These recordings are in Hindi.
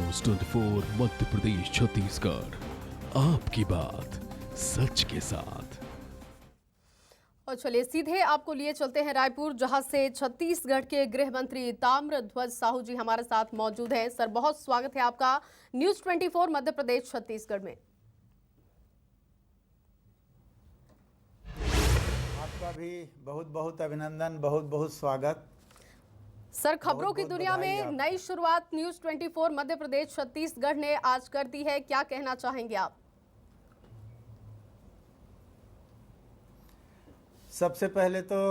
न्यूज 24 मध्य प्रदेश छत्तीसगढ़, आपकी बात सच के साथ। और चलिए सीधे आपको लिए चलते हैं रायपुर, जहां से छत्तीसगढ़ के गृह मंत्री ताम्रध्वज साहू जी हमारे साथ मौजूद हैं। सर, बहुत स्वागत है आपका न्यूज 24 मध्य प्रदेश छत्तीसगढ़ में। आपका भी बहुत बहुत अभिनंदन, बहुत बहुत स्वागत। सर, खबरों की दुनिया में नई शुरुआत न्यूज 24 मध्य प्रदेश छत्तीसगढ़ ने आज कर दी है, क्या कहना चाहेंगे आप? सबसे पहले तो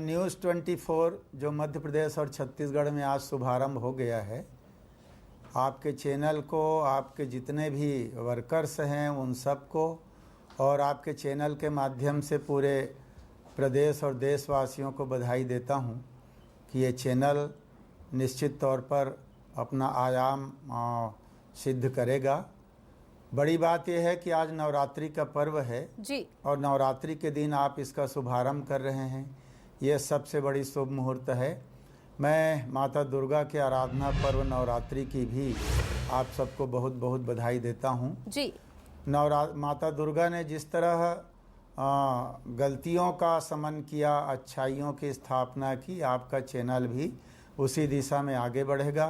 न्यूज़ 24 जो मध्य प्रदेश और छत्तीसगढ़ में आज शुभारंभ हो गया है, आपके चैनल को, आपके जितने भी वर्कर्स हैं उन सबको, और आपके चैनल के माध्यम से पूरे प्रदेश और देशवासियों को बधाई देता हूं कि ये चैनल निश्चित तौर पर अपना आयाम सिद्ध करेगा। बड़ी बात यह है कि आज नवरात्रि का पर्व है जी, और नवरात्रि के दिन आप इसका शुभारंभ कर रहे हैं, यह सबसे बड़ी शुभ मुहूर्त है। मैं माता दुर्गा के आराधना पर्व नवरात्रि की भी आप सबको बहुत बहुत बधाई देता हूं। जी, माता दुर्गा ने जिस तरह गलतियों का समन किया, अच्छाइयों की स्थापना की, आपका चैनल भी उसी दिशा में आगे बढ़ेगा।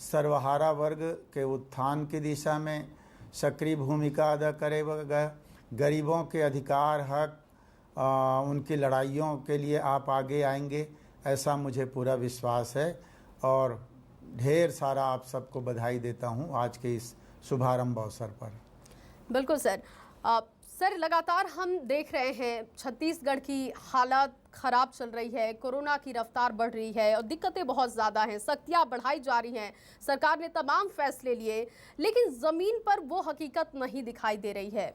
सर्वहारा वर्ग के उत्थान की दिशा में सक्रिय भूमिका अदा करेगा। गरीबों के अधिकार, हक, उनकी लड़ाइयों के लिए आप आगे आएंगे, ऐसा मुझे पूरा विश्वास है। और ढेर सारा आप सबको बधाई देता हूं आज के इस शुभारंभ अवसर पर। बिल्कुल सर। सर, लगातार हम देख रहे हैं छत्तीसगढ़ की हालत खराब चल रही है, कोरोना की रफ्तार बढ़ रही है और दिक्कतें बहुत ज़्यादा हैं, सख्तियां बढ़ाई जा रही हैं, सरकार ने तमाम फैसले लिए, लेकिन ज़मीन पर वो हकीकत नहीं दिखाई दे रही है।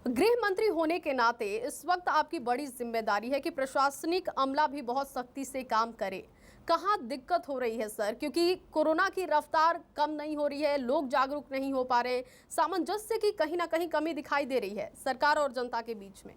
गृह मंत्री होने के नाते इस वक्त आपकी बड़ी जिम्मेदारी है कि प्रशासनिक अमला भी बहुत सख्ती से काम करे। कहाँ दिक्कत हो रही है सर? क्योंकि कोरोना की रफ्तार कम नहीं हो रही है, लोग जागरूक नहीं हो पा रहे, सामंजस्य की कहीं ना कहीं कमी दिखाई दे रही है सरकार और जनता के बीच में।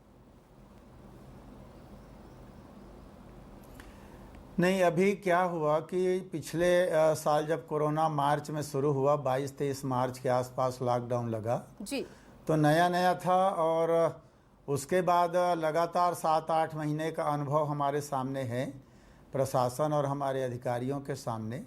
नहीं, अभी क्या हुआ कि पिछले साल जब कोरोना मार्च में शुरू हुआ, 22-23 मार्च के आसपास लॉकडाउन लगा जी, तो नया नया था, और उसके बाद लगातार 7-8 महीने का अनुभव हमारे सामने है, प्रशासन और हमारे अधिकारियों के सामने।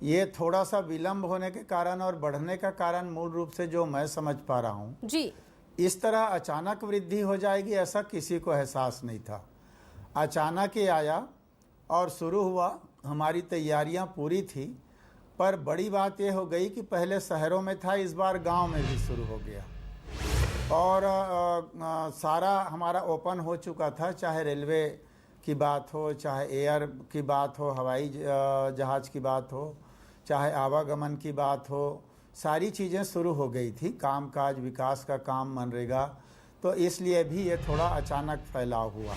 ये थोड़ा सा विलंब होने के कारण और बढ़ने का कारण मूल रूप से जो मैं समझ पा रहा हूँ जी, इस तरह अचानक वृद्धि हो जाएगी ऐसा किसी को एहसास नहीं था। अचानक ही आया और शुरू हुआ, हमारी तैयारियां पूरी थी, पर बड़ी बात यह हो गई कि पहले शहरों में था, इस बार गांव में भी शुरू हो गया। और सारा हमारा ओपन हो चुका था, चाहे रेलवे की बात हो, चाहे एयर की बात हो, हवाई जहाज़ की बात हो, चाहे आवागमन की बात हो, सारी चीज़ें शुरू हो गई थी, कामकाज, विकास का काम, मनरेगा। तो इसलिए भी ये थोड़ा अचानक फैलाव हुआ।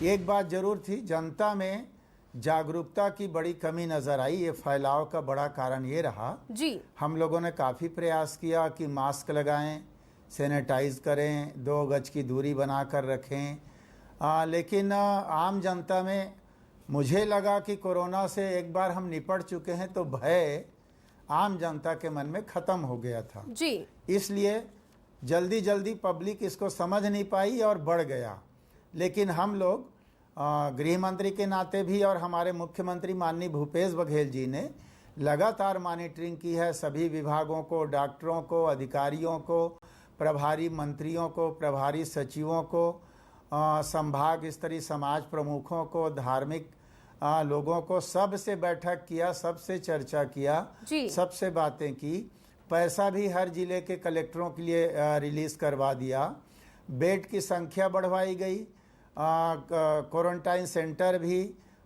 एक बात ज़रूर थी, जनता में जागरूकता की बड़ी कमी नज़र आई। ये फैलाव का बड़ा कारण ये रहा जी, हम लोगों ने काफ़ी प्रयास किया कि मास्क लगाएं, सैनिटाइज करें, 2 गज की दूरी बना कर रखें, लेकिन आम जनता में मुझे लगा कि कोरोना से एक बार हम निपट चुके हैं तो भय आम जनता के मन में ख़त्म हो गया था जी, इसलिए जल्दी जल्दी पब्लिक इसको समझ नहीं पाई और बढ़ गया। लेकिन हम लोग गृह मंत्री के नाते भी और हमारे मुख्यमंत्री माननीय भूपेश बघेल जी ने लगातार मॉनिटरिंग की है, सभी विभागों को, डॉक्टरों को, अधिकारियों को, प्रभारी मंत्रियों को, प्रभारी सचिवों को, संभाग स्तरीय समाज प्रमुखों को, धार्मिक लोगों को, सबसे बैठक किया, सबसे चर्चा किया, सबसे बातें की। पैसा भी हर जिले के कलेक्टरों के लिए रिलीज़ करवा दिया, बेड की संख्या बढ़वाई गई, क्वारंटाइन सेंटर भी,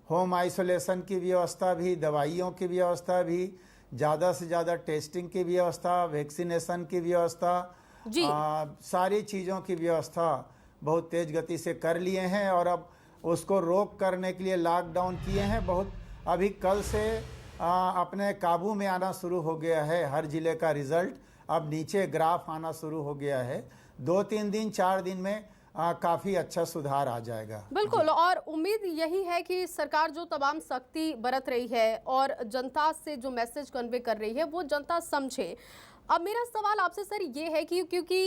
होम आइसोलेशन की व्यवस्था भी, दवाइयों की व्यवस्था भी, ज़्यादा से ज़्यादा टेस्टिंग की व्यवस्था, वैक्सीनेशन की व्यवस्था, सारी चीज़ों की व्यवस्था बहुत तेज़ गति से कर लिए हैं। और अब उसको रोक करने के लिए लॉकडाउन किए हैं। बहुत अभी कल से अपने काबू में आना शुरू हो गया है हर ज़िले का रिज़ल्ट, अब नीचे ग्राफ आना शुरू हो गया है। 2-3 दिन 4 दिन में काफ़ी अच्छा सुधार आ जाएगा। बिल्कुल, और उम्मीद यही है कि सरकार जो तमाम सख्ती बरत रही है और जनता से जो मैसेज कन्वे कर रही है वो जनता समझे। अब मेरा सवाल आपसे सर ये है कि क्योंकि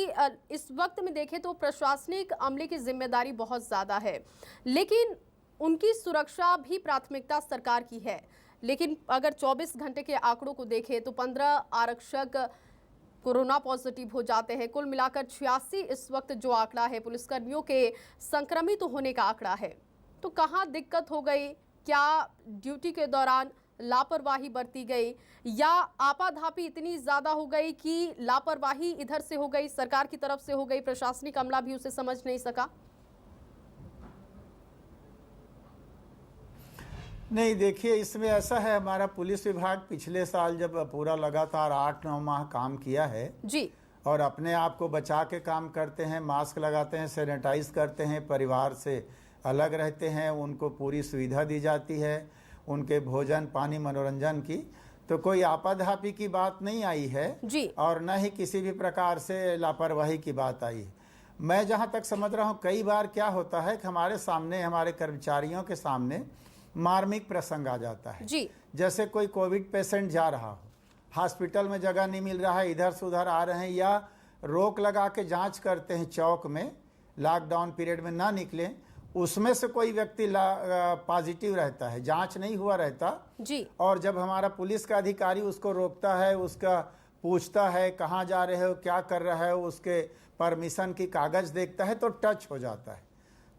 इस वक्त में देखें तो प्रशासनिक अमले की जिम्मेदारी बहुत ज़्यादा है, लेकिन उनकी सुरक्षा भी प्राथमिकता सरकार की है। लेकिन अगर 24 घंटे के आंकड़ों को देखें तो 15 आरक्षक कोरोना पॉजिटिव हो जाते हैं। कुल मिलाकर 86 इस वक्त जो आंकड़ा है पुलिसकर्मियों के संक्रमित होने का आंकड़ा है। तो कहाँ दिक्कत हो गई? क्या ड्यूटी के दौरान लापरवाही बरती गई या आपाधापी इतनी ज़्यादा हो गई कि लापरवाही इधर से हो गई, सरकार की तरफ से हो गई, प्रशासनिक अमला भी उसे समझ नहीं सका? नहीं, देखिए इसमें ऐसा है, हमारा पुलिस विभाग पिछले साल जब पूरा लगातार 8-9 माह काम किया है जी, और अपने आप को बचा के काम करते हैं, मास्क लगाते हैं, सैनिटाइज करते हैं, परिवार से अलग रहते हैं, उनको पूरी सुविधा दी जाती है, उनके भोजन पानी मनोरंजन की, तो कोई आपाधापी की बात नहीं आई है जी। और न ही किसी भी प्रकार से लापरवाही की बात आई है। मैं जहाँ तक समझ रहा हूँ, कई बार क्या होता है कि हमारे सामने, हमारे कर्मचारियों के सामने मार्मिक प्रसंग आ जाता है जी। जैसे कोई कोविड पेशेंट जा रहा हो, हॉस्पिटल में जगह नहीं मिल रहा है, इधर से उधर आ रहे हैं, या रोक लगा के जांच करते हैं चौक में, लॉकडाउन पीरियड में ना निकले, उसमें से कोई व्यक्ति पॉजिटिव रहता है, जांच नहीं हुआ रहता जी। और जब हमारा पुलिस का अधिकारी उसको रोकता है, उसका पूछता है कहाँ जा रहे हो, क्या कर रहे हो, उसके परमिशन की कागज़ देखता है तो टच हो जाता है।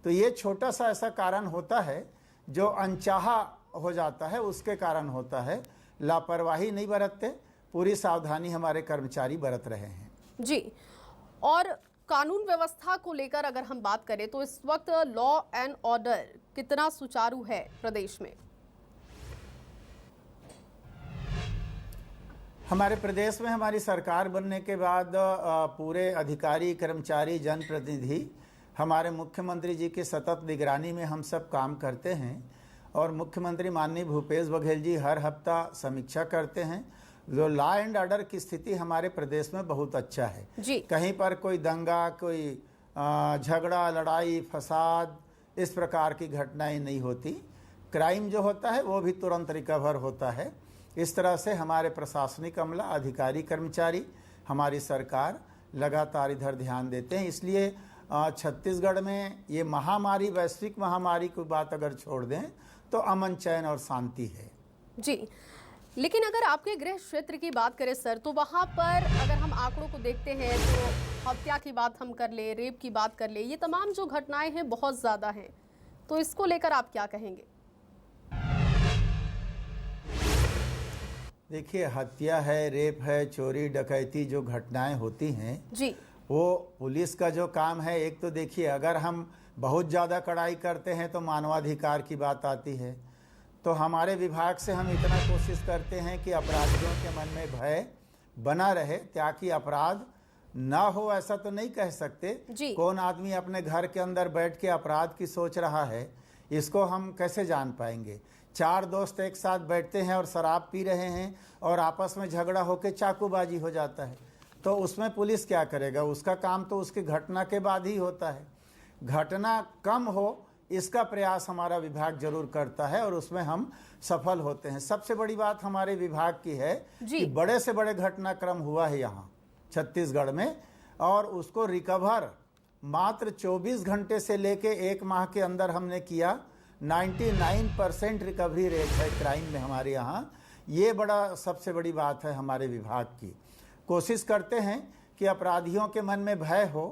तो ये छोटा सा ऐसा कारण होता है जो अनचाहा हो जाता है, उसके कारण होता है। लापरवाही नहीं बरतते, पूरी सावधानी हमारे कर्मचारी बरत रहे हैं। जी। और कानून व्यवस्था को लेकर अगर हम बात करें तो इस वक्त लॉ एंड ऑर्डर कितना सुचारू है प्रदेश में? हमारे प्रदेश में हमारी सरकार बनने के बाद पूरे अधिकारी, कर्मचारी, जनप्रतिनिधि हमारे मुख्यमंत्री जी की सतत निगरानी में हम सब काम करते हैं और मुख्यमंत्री माननीय भूपेश बघेल जी हर हफ्ता समीक्षा करते हैं। जो लॉ एंड ऑर्डर की स्थिति हमारे प्रदेश में बहुत अच्छा है जी। कहीं पर कोई दंगा, कोई झगड़ा, लड़ाई, फसाद, इस प्रकार की घटनाएं नहीं होती। क्राइम जो होता है वो भी तुरंत रिकवर होता है। इस तरह से हमारे प्रशासनिक अमला, अधिकारी, कर्मचारी, हमारी सरकार लगातार इधर ध्यान देते हैं। इसलिए छत्तीसगढ़ में ये महामारी, वैश्विक महामारी की बात अगर छोड़ दें तो अमन, चैन और शांति है। जी, लेकिन अगर आपके गृह क्षेत्र की बात करें सर, तो वहाँ पर अगर हम आंकड़ों को देखते हैं तो हत्या की बात हम कर ले, रेप की बात कर ले, ये तमाम जो घटनाएं हैं बहुत ज़्यादा हैं। तो इसको लेकर आप क्या कहेंगे? देखिए, हत्या है, रेप है, चोरी डकैती जो घटनाएं होती हैं जी, वो पुलिस का जो काम है। एक तो देखिए, अगर हम बहुत ज़्यादा कड़ाई करते हैं तो मानवाधिकार की बात आती है। तो हमारे विभाग से हम इतना कोशिश करते हैं कि अपराधियों के मन में भय बना रहे ताकि अपराध ना हो, ऐसा तो नहीं कह सकते। कौन आदमी अपने घर के अंदर बैठ के अपराध की सोच रहा है, इसको हम कैसे जान पाएंगे? 4 दोस्त एक साथ बैठते हैं और शराब पी रहे हैं और आपस में झगड़ा होकर चाकूबाजी हो जाता है, तो उसमें पुलिस क्या करेगा? उसका काम तो उसकी घटना के बाद ही होता है। घटना कम हो, इसका प्रयास हमारा विभाग जरूर करता है और उसमें हम सफल होते हैं। सबसे बड़ी बात हमारे विभाग की है कि बड़े से बड़े घटनाक्रम हुआ है यहाँ छत्तीसगढ़ में और उसको रिकवर मात्र 24 घंटे से लेके 1 माह के अंदर हमने किया। 99% रिकवरी रेट है क्राइम में हमारे यहाँ। ये बड़ा सबसे बड़ी बात है हमारे विभाग की। कोशिश करते हैं कि अपराधियों के मन में भय हो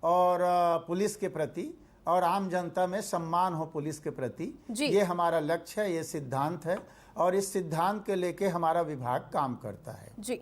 और पुलिस के प्रति और आम जनता में सम्मान हो पुलिस के प्रति। ये हमारा लक्ष्य है, ये सिद्धांत है और इस सिद्धांत के लेके हमारा विभाग काम करता है। जी,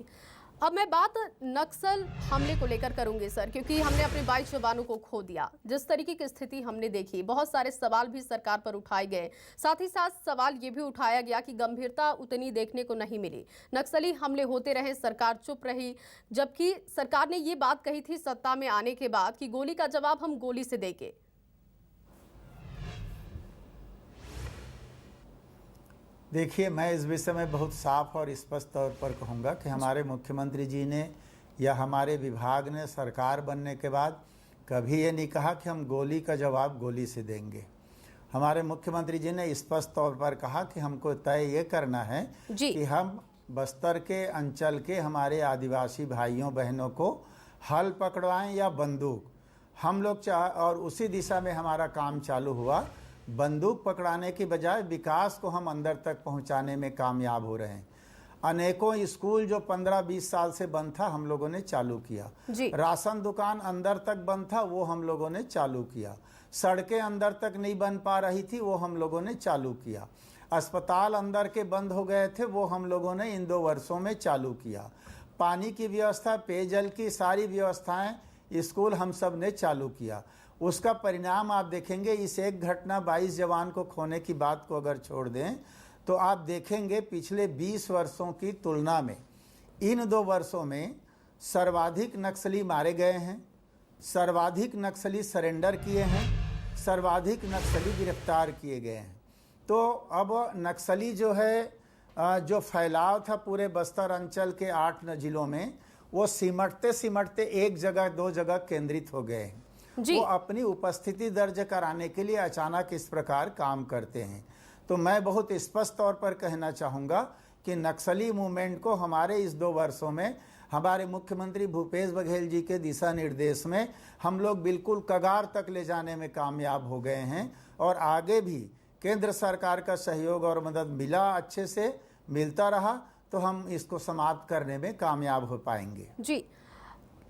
अब मैं बात नक्सल हमले को लेकर करूंगी सर, क्योंकि हमने अपने 22 जवानों को खो दिया। जिस तरीके की स्थिति हमने देखी, बहुत सारे सवाल भी सरकार पर उठाए गए। साथ ही साथ सवाल ये भी उठाया गया कि गंभीरता उतनी देखने को नहीं मिली। नक्सली हमले होते रहे, सरकार चुप रही, जबकि सरकार ने ये बात कही थी सत्ता में आने के बाद कि गोली का जवाब हम गोली से देंगे। देखिए, मैं इस विषय में बहुत साफ और स्पष्ट तौर पर कहूँगा कि हमारे मुख्यमंत्री जी ने या हमारे विभाग ने सरकार बनने के बाद कभी ये नहीं कहा कि हम गोली का जवाब गोली से देंगे। हमारे मुख्यमंत्री जी ने स्पष्ट तौर पर कहा कि हमको तय ये करना है कि हम बस्तर के अंचल के हमारे आदिवासी भाइयों बहनों को हल पकड़वाएं या बंदूक, हम लोग और उसी दिशा में हमारा काम चालू हुआ। बंदूक पकड़ाने की बजाय विकास को हम अंदर तक पहुंचाने में कामयाब हो रहे हैं। अनेकों स्कूल जो 15-20 साल से बंद था हम लोगों ने चालू किया। राशन दुकान अंदर तक बंद था वो हम लोगों ने चालू किया। सड़कें अंदर तक नहीं बन पा रही थी वो हम लोगों ने चालू किया। अस्पताल अंदर के बंद हो गए थे वो हम लोगों ने इन 2 वर्षों में चालू किया। पानी की व्यवस्था, पेयजल की सारी व्यवस्थाएं, स्कूल हम सब ने चालू किया। उसका परिणाम आप देखेंगे। इस एक घटना 22 जवान को खोने की बात को अगर छोड़ दें तो आप देखेंगे पिछले 20 वर्षों की तुलना में इन 2 वर्षों में सर्वाधिक नक्सली मारे गए हैं, सर्वाधिक नक्सली सरेंडर किए हैं, सर्वाधिक नक्सली गिरफ्तार किए गए हैं। तो अब नक्सली जो है जो फैलाव था पूरे बस्तर अंचल के 8 जिलों में वो सिमटते सिमटते एक जगह 2 जगह केंद्रित हो गए हैं। वो अपनी उपस्थिति दर्ज कराने के लिए अचानक इस प्रकार काम करते हैं। तो मैं बहुत स्पष्ट तौर पर कहना चाहूँगा कि नक्सली मूवमेंट को हमारे इस 2 वर्षों में हमारे मुख्यमंत्री भूपेश बघेल जी के दिशा निर्देश में हम लोग बिल्कुल कगार तक ले जाने में कामयाब हो गए हैं और आगे भी केंद्र सरकार का सहयोग और मदद मिला, अच्छे से मिलता रहा तो हम इसको समाप्त करने में कामयाब हो पाएंगे। जी,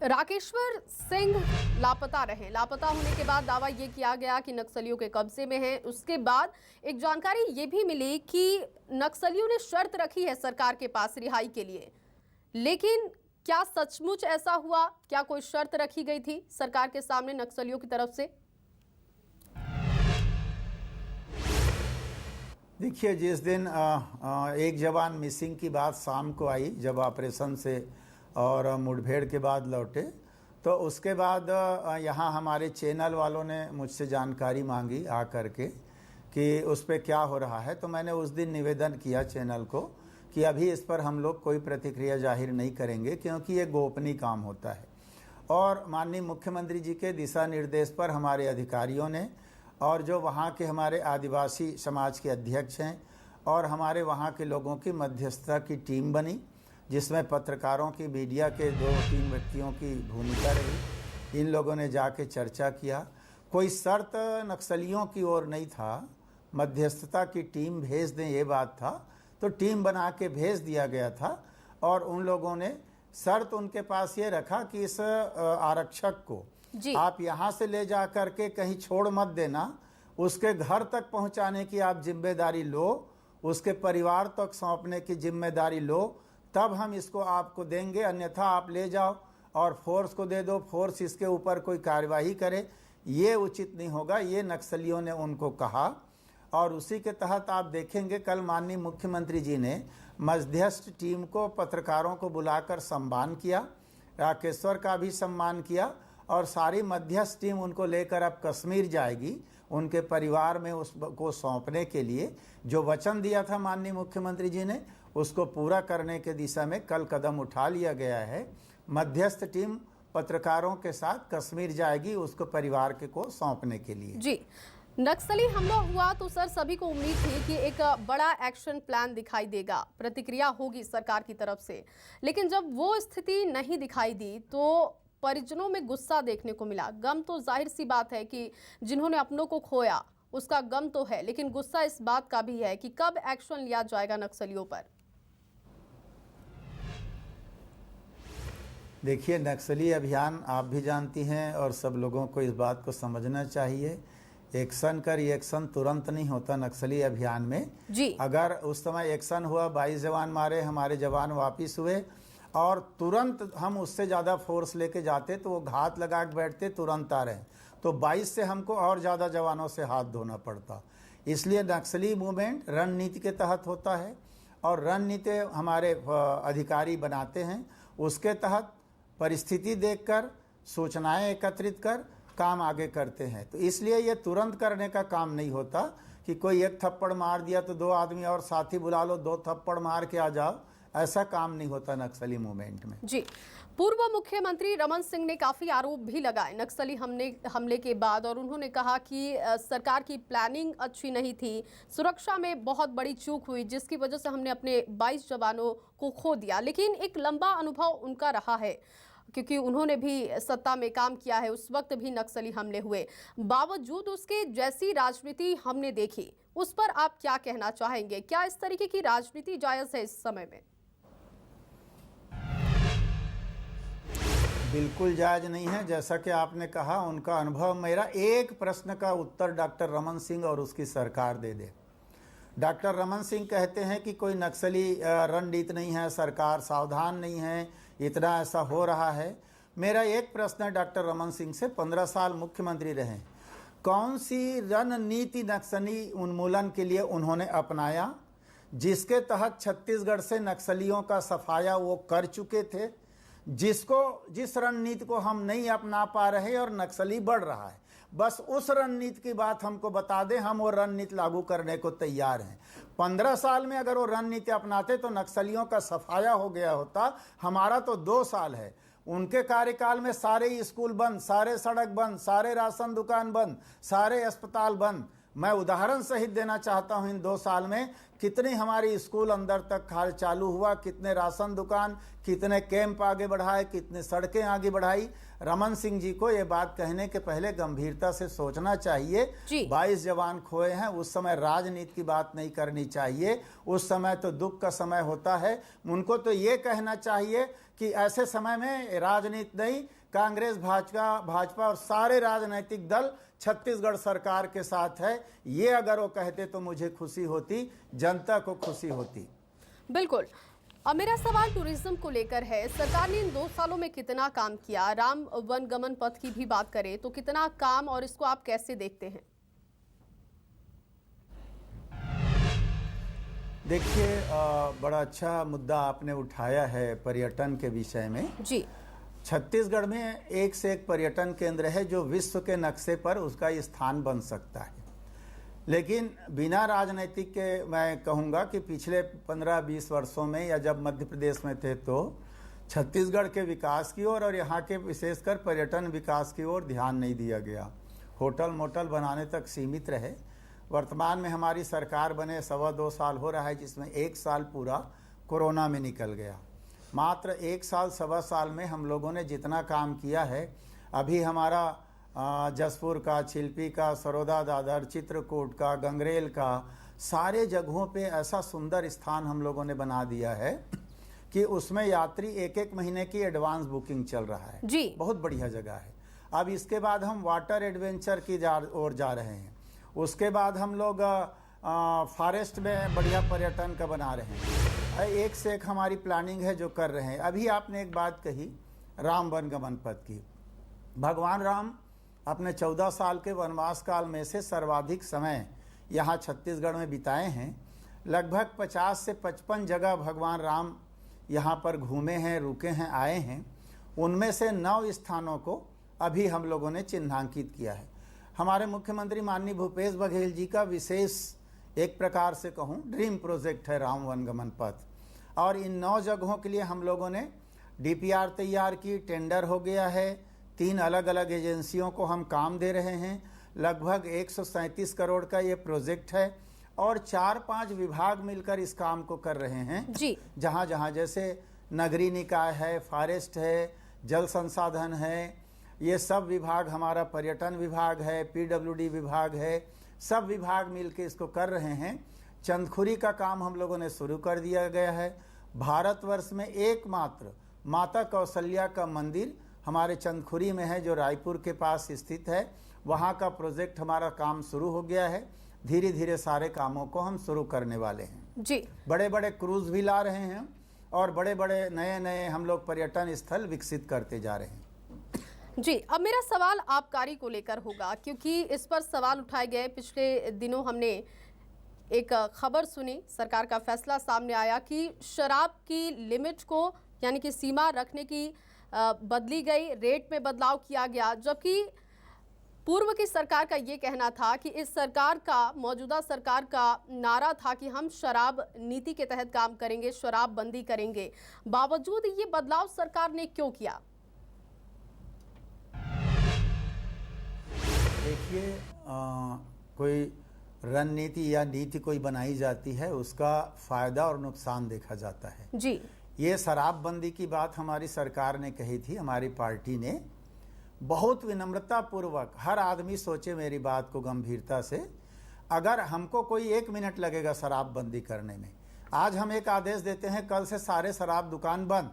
राकेश्वर सिंह लापता रहे। लापता होने के बाद दावा ये किया गया कि नक्सलियों के कब्जे में है। उसके बाद एक जानकारी ये भी मिली कि नक्सलियों ने शर्त रखी है सरकार के पास रिहाई के लिए, लेकिन क्या सचमुच ऐसा हुआ? क्या कोई शर्त रखी गई थी सरकार के सामने नक्सलियों की तरफ से? देखिए, जिस दिन एक जवान मिसिंग की बात शाम को आई, जब ऑपरेशन से और मुठभेड़ के बाद लौटे, तो उसके बाद यहाँ हमारे चैनल वालों ने मुझसे जानकारी मांगी आ करके कि उस पर क्या हो रहा है। तो मैंने उस दिन निवेदन किया चैनल को कि अभी इस पर हम लोग कोई प्रतिक्रिया जाहिर नहीं करेंगे क्योंकि ये गोपनीय काम होता है। और माननीय मुख्यमंत्री जी के दिशा निर्देश पर हमारे अधिकारियों ने और जो वहाँ के हमारे आदिवासी समाज के अध्यक्ष हैं और हमारे वहाँ के लोगों की मध्यस्थता की टीम बनी, जिसमें पत्रकारों की, मीडिया के 2-3 व्यक्तियों की भूमिका रही। इन लोगों ने जाके चर्चा किया। कोई शर्त नक्सलियों की ओर नहीं था, मध्यस्थता की टीम भेज दें ये बात था। तो टीम बना के भेज दिया गया था और उन लोगों ने शर्त उनके पास ये रखा कि इस आरक्षक को आप यहाँ से ले जा करके कहीं छोड़ मत देना, उसके घर तक पहुँचाने की आप जिम्मेदारी लो, उसके परिवार तक सौंपने की जिम्मेदारी लो, तब हम इसको आपको देंगे, अन्यथा आप ले जाओ और फोर्स को दे दो, फोर्स इसके ऊपर कोई कार्यवाही करे, ये उचित नहीं होगा। ये नक्सलियों ने उनको कहा और उसी के तहत आप देखेंगे कल माननीय मुख्यमंत्री जी ने मध्यस्थ टीम को, पत्रकारों को बुलाकर सम्मान किया, राकेश्वर का भी सम्मान किया और सारी मध्यस्थ टीम उनको लेकर अब कश्मीर जाएगी उनके परिवार में उसको सौंपने के लिए। जो वचन दिया था माननीय मुख्यमंत्री जी ने उसको पूरा करने के दिशा में कल कदम उठा लिया गया है। मध्यस्थ टीम पत्रकारों के साथ कश्मीर जाएगी उसको परिवार के को सौंपने के लिए। जी, नक्सली हमला हुआ तो सर सभी को उम्मीद थी कि एक बड़ा एक्शन प्लान दिखाई देगा, प्रतिक्रिया होगी सरकार की तरफ से, लेकिन जब वो स्थिति नहीं दिखाई दी तो परिजनों में गुस्सा देखने को मिला। गम तो जाहिर सी बात है कि जिन्होंने अपनों को खोया उसका गम तो है, लेकिन गुस्सा इस बात का भी है कि कब एक्शन लिया जाएगा नक्सलियों पर। देखिए, नक्सली अभियान आप भी जानती हैं और सब लोगों को इस बात को समझना चाहिए, एक्शन का रिएक्शन तुरंत नहीं होता नक्सली अभियान में जी। अगर उस समय एक्शन हुआ, 22 जवान मारे, हमारे जवान वापिस हुए और तुरंत हम उससे ज़्यादा फोर्स लेके जाते तो वो घात लगा के बैठते, तुरंत आ रहे हैं, तो 22 से हमको और ज़्यादा जवानों से हाथ धोना पड़ता। इसलिए नक्सली मूवमेंट रणनीति के तहत होता है और रणनीति हमारे अधिकारी बनाते हैं, उसके तहत परिस्थिति देखकर सूचनाएं एकत्रित कर काम आगे करते हैं। तो इसलिए ये तुरंत करने का काम नहीं होता कि कोई एक थप्पड़ मार दिया तो 2 आदमी और साथी बुला लो, 2 थप्पड़ मार के आ जाओ, ऐसा काम नहीं होता नक्सली मूवमेंट में। जी, पूर्व मुख्यमंत्री रमन सिंह ने काफी आरोप भी लगाए नक्सली हमले के बाद, और उन्होंने कहा कि सरकार की प्लानिंग अच्छी नहीं थी, सुरक्षा में बहुत बड़ी चूक हुई जिसकी वजह से हमने अपने 22 जवानों को खो दिया। लेकिन एक लंबा अनुभव उनका रहा है क्योंकि उन्होंने भी सत्ता में काम किया है, उस वक्त भी नक्सली हमले हुए, बावजूद उसके जैसी राजनीति हमने देखी, उस पर आप क्या कहना चाहेंगे? क्या इस तरीके की राजनीति जायज है इस समय में? बिल्कुल जायज नहीं है। जैसा कि आपने कहा उनका अनुभव, मेरा एक प्रश्न का उत्तर डॉक्टर रमन सिंह और उसकी सरकार दे दे। डॉक्टर रमन सिंह कहते हैं कि कोई नक्सली रणनीति नहीं है, सरकार सावधान नहीं है, इतना ऐसा हो रहा है। मेरा एक प्रश्न है डॉक्टर रमन सिंह से, 15 साल मुख्यमंत्री रहे, कौन सी रणनीति नक्सली उन्मूलन के लिए उन्होंने अपनाया जिसके तहत छत्तीसगढ़ से नक्सलियों का सफाया वो कर चुके थे, जिस रणनीति को हम नहीं अपना पा रहे और नक्सली बढ़ रहा है, बस उस रणनीति की बात हमको बता दें, हम वो रणनीति लागू करने को तैयार हैं। 15 साल में अगर वो रणनीति अपनाते तो नक्सलियों का सफाया हो गया होता। हमारा तो 2 साल है, उनके कार्यकाल में सारे स्कूल बंद, सारे सड़क बंद, सारे राशन दुकान बंद, सारे अस्पताल बंद। मैं उदाहरण सहित देना चाहता हूं, इन 2 साल में कितनी हमारी स्कूल अंदर तक खाल चालू हुआ, कितने राशन दुकान, कितने कैंप आगे बढ़ाए, कितने सड़कें आगे बढ़ाई। रमन सिंह जी को ये बात कहने के पहले गंभीरता से सोचना चाहिए। 22 जवान खोए हैं, उस समय राजनीति की बात नहीं करनी चाहिए, उस समय तो दुख का समय होता है। उनको तो ये कहना चाहिए कि ऐसे समय में राजनीति नहीं, कांग्रेस भाजपा और सारे राजनीतिक दल छत्तीसगढ़ सरकार के साथ है। ये अगर वो कहते तो मुझे खुशी होती, जनता को खुशी होती। बिल्कुल। अब मेरा सवाल टूरिज्म को लेकर है। सरकार ने इन 2 सालों में कितना काम किया? राम वनगमन पथ की भी बात करें तो कितना काम, और इसको आप कैसे देखते हैं? देखिए, बड़ा अच्छा मुद्दा आपने उठाया है पर्यटन के विषय में। जी, छत्तीसगढ़ में एक से एक पर्यटन केंद्र है जो विश्व के नक्शे पर उसका स्थान बन सकता है। लेकिन बिना राजनीतिक के मैं कहूँगा कि पिछले 15-20 वर्षों में, या जब मध्य प्रदेश में थे, तो छत्तीसगढ़ के विकास की ओर और यहाँ के विशेषकर पर्यटन विकास की ओर ध्यान नहीं दिया गया। होटल मोटल बनाने तक सीमित रहे। वर्तमान में हमारी सरकार बने 1.25-2 साल हो रहा है, जिसमें 1 साल पूरा कोरोना में निकल गया। मात्र 1 साल 1.25 साल में हम लोगों ने जितना काम किया है, अभी हमारा जसपुर का, छिल्पी का, सरोदा दादर, चित्रकूट का, गंगरेल का, सारे जगहों पे ऐसा सुंदर स्थान हम लोगों ने बना दिया है कि उसमें यात्री 1-1 महीने की एडवांस बुकिंग चल रहा है जी। बहुत बढ़िया जगह है। अब इसके बाद हम वाटर एडवेंचर की ओर जा रहे हैं। उसके बाद हम लोग फॉरेस्ट में बढ़िया पर्यटन का बना रहे हैं। एक से एक हमारी प्लानिंग है जो कर रहे हैं। अभी आपने एक बात कही राम वनगमन पथ की। भगवान राम अपने 14 साल के वनवास काल में से सर्वाधिक समय यहाँ छत्तीसगढ़ में बिताए हैं। लगभग 50 से 55 जगह भगवान राम यहाँ पर घूमे हैं, रुके हैं, आए हैं। उनमें से 9 स्थानों को अभी हम लोगों ने चिन्हांकित किया है। हमारे मुख्यमंत्री माननीय भूपेश बघेल जी का विशेष, एक प्रकार से कहूँ, ड्रीम प्रोजेक्ट है राम वनगमन पथ। और इन 9 जगहों के लिए हम लोगों ने DPR तैयार की, टेंडर हो गया है। 3 अलग अलग एजेंसियों को हम काम दे रहे हैं। लगभग 137 करोड़ का ये प्रोजेक्ट है और 4-5 विभाग मिलकर इस काम को कर रहे हैं जी। जहाँ जहाँ जैसे नगरीय निकाय है, फॉरेस्ट है, जल संसाधन है, ये सब विभाग, हमारा पर्यटन विभाग है, PWD विभाग है, सब विभाग मिलकर इसको कर रहे हैं। चंदखुरी का काम हम लोगों ने शुरू कर दिया गया है। भारतवर्ष में एकमात्र माता कौशल्या का मंदिर हमारे चंदखुरी में है, जो रायपुर के पास स्थित है। वहाँ का प्रोजेक्ट हमारा काम शुरू हो गया है। धीरे धीरे सारे कामों को हम शुरू करने वाले हैं जी। बड़े बड़े क्रूज भी ला रहे हैं और बड़े बड़े नए नए हम लोग पर्यटन स्थल विकसित करते जा रहे हैं जी। अब मेरा सवाल आबकारी को लेकर होगा, क्योंकि इस पर सवाल उठाए गए। पिछले दिनों हमने एक खबर सुनी, सरकार का फैसला सामने आया कि शराब की लिमिट को, यानी कि सीमा रखने की बदली गई, रेट में बदलाव किया गया, जबकि पूर्व की सरकार का ये कहना था कि इस सरकार का, मौजूदा सरकार का नारा था कि हम शराब नीति के तहत काम करेंगे, शराब बंदी करेंगे। बावजूद ये बदलाव सरकार ने क्यों किया? देखिए, कोई रणनीति या नीति कोई बनाई जाती है, उसका फायदा और नुकसान देखा जाता है जी। ये शराबबंदी की बात हमारी सरकार ने कही थी, हमारी पार्टी ने बहुत विनम्रता पूर्वक। हर आदमी सोचे मेरी बात को गंभीरता से। अगर हमको कोई 1 मिनट लगेगा शराबबंदी करने में, आज हम एक आदेश देते हैं कल से सारे शराब दुकान बंद,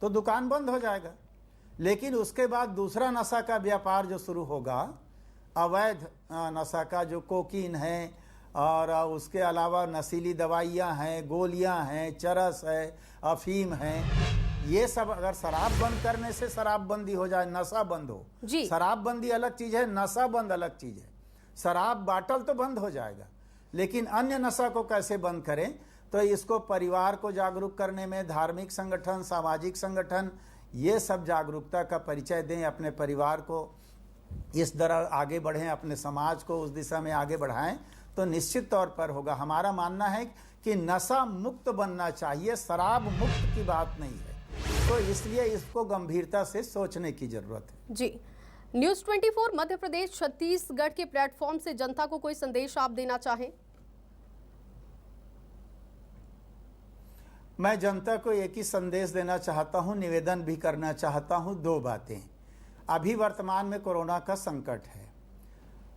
तो दुकान बंद हो जाएगा। लेकिन उसके बाद दूसरा नशा का व्यापार जो शुरू होगा, अवैध नशा का, जो कोकीन है और उसके अलावा नशीली दवाइयाँ हैं, गोलियाँ हैं, चरस है, अफीम है, ये सब अगर शराब बंद करने से शराबबंदी हो जाए, नशा बंद हो। शराबबंदी अलग चीज़ है, नशा बंद अलग चीज़ है। शराब बाटल तो बंद हो जाएगा, लेकिन अन्य नशा को कैसे बंद करें? तो इसको परिवार को जागरूक करने में धार्मिक संगठन, सामाजिक संगठन, ये सब जागरूकता का परिचय दें, अपने परिवार को इस तरह आगे बढ़ें, अपने समाज को उस दिशा में आगे बढ़ाएं, तो निश्चित तौर पर होगा। हमारा मानना है कि नशा मुक्त बनना चाहिए, शराब मुक्त की बात नहीं है। तो इसलिए इसको गंभीरता से सोचने की जरूरत है। जी। न्यूज़ 24 मध्य प्रदेश छत्तीसगढ़ के प्लेटफॉर्म से जनता को कोई संदेश आप देना चाहें? मैं जनता को एक ही संदेश देना चाहता हूं, निवेदन भी करना चाहता हूं। 2 बातें। अभी वर्तमान में कोरोना का संकट है,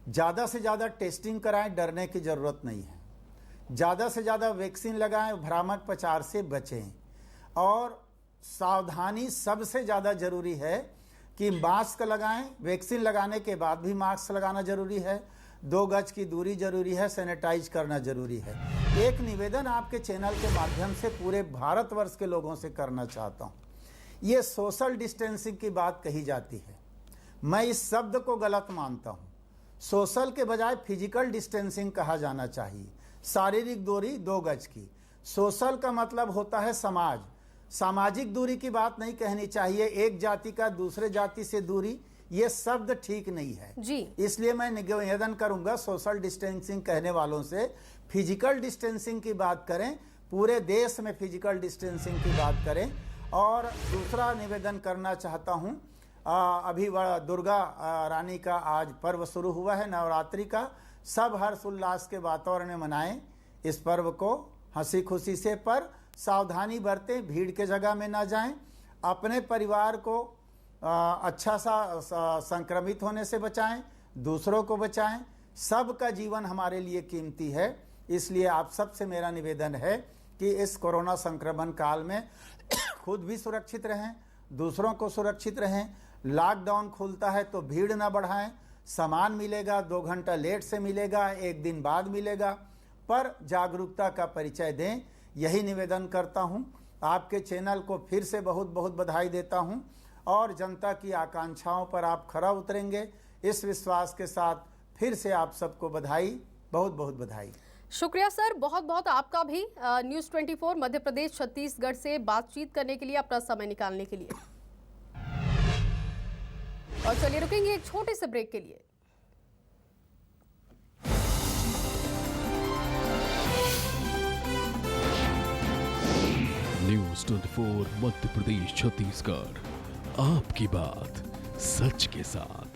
ज़्यादा से ज़्यादा टेस्टिंग कराएं, डरने की ज़रूरत नहीं है। ज़्यादा से ज़्यादा वैक्सीन लगाएं, भ्रामक प्रचार से बचें। और सावधानी सबसे ज़्यादा ज़रूरी है कि मास्क लगाएं, वैक्सीन लगाने के बाद भी मास्क लगाना ज़रूरी है, 2 गज की दूरी ज़रूरी है, सैनिटाइज करना ज़रूरी है। एक निवेदन आपके चैनल के माध्यम से पूरे भारतवर्ष के लोगों से करना चाहता हूँ। ये सोशल डिस्टेंसिंग की बात कही जाती है, मैं इस शब्द को गलत मानता हूँ। सोशल के बजाय फिजिकल डिस्टेंसिंग कहा जाना चाहिए, शारीरिक दूरी 2 गज की। सोशल का मतलब होता है समाज, सामाजिक दूरी की बात नहीं कहनी चाहिए। एक जाति का दूसरे जाति से दूरी, ये शब्द ठीक नहीं है जी। इसलिए मैं निवेदन करूंगा सोशल डिस्टेंसिंग कहने वालों से फिजिकल डिस्टेंसिंग की बात करें, पूरे देश में फिजिकल डिस्टेंसिंग की बात करें। और दूसरा निवेदन करना चाहता हूं, अभी दुर्गा रानी का आज पर्व शुरू हुआ है, नवरात्रि का। सब हर्ष उल्लास के वातावरण में मनाएं इस पर्व को, हंसी खुशी से, पर सावधानी बरतें, भीड़ के जगह में ना जाएं, अपने परिवार को अच्छा सा संक्रमित होने से बचाएं, दूसरों को बचाएं। सबका जीवन हमारे लिए कीमती है, इसलिए आप सबसे मेरा निवेदन है कि इस कोरोना संक्रमण काल में खुद भी सुरक्षित रहें, दूसरों को सुरक्षित रहें। लॉकडाउन खुलता है तो भीड़ ना बढ़ाएं, सामान मिलेगा 2 घंटा लेट से मिलेगा, 1 दिन बाद मिलेगा, पर जागरूकता का परिचय दें, यही निवेदन करता हूं। आपके चैनल को फिर से बहुत बहुत बधाई देता हूं और जनता की आकांक्षाओं पर आप खरा उतरेंगे, इस विश्वास के साथ फिर से आप सबको बधाई, बहुत बहुत बधाई। शुक्रिया सर, बहुत बहुत आपका भी न्यूज़ 24 मध्य प्रदेश छत्तीसगढ़ से बातचीत करने के लिए, अपना समय निकालने के लिए। और चलिए रुकेंगे एक छोटे से ब्रेक के लिए। न्यूज़ 24 मध्य प्रदेश छत्तीसगढ़, आपकी बात सच के साथ।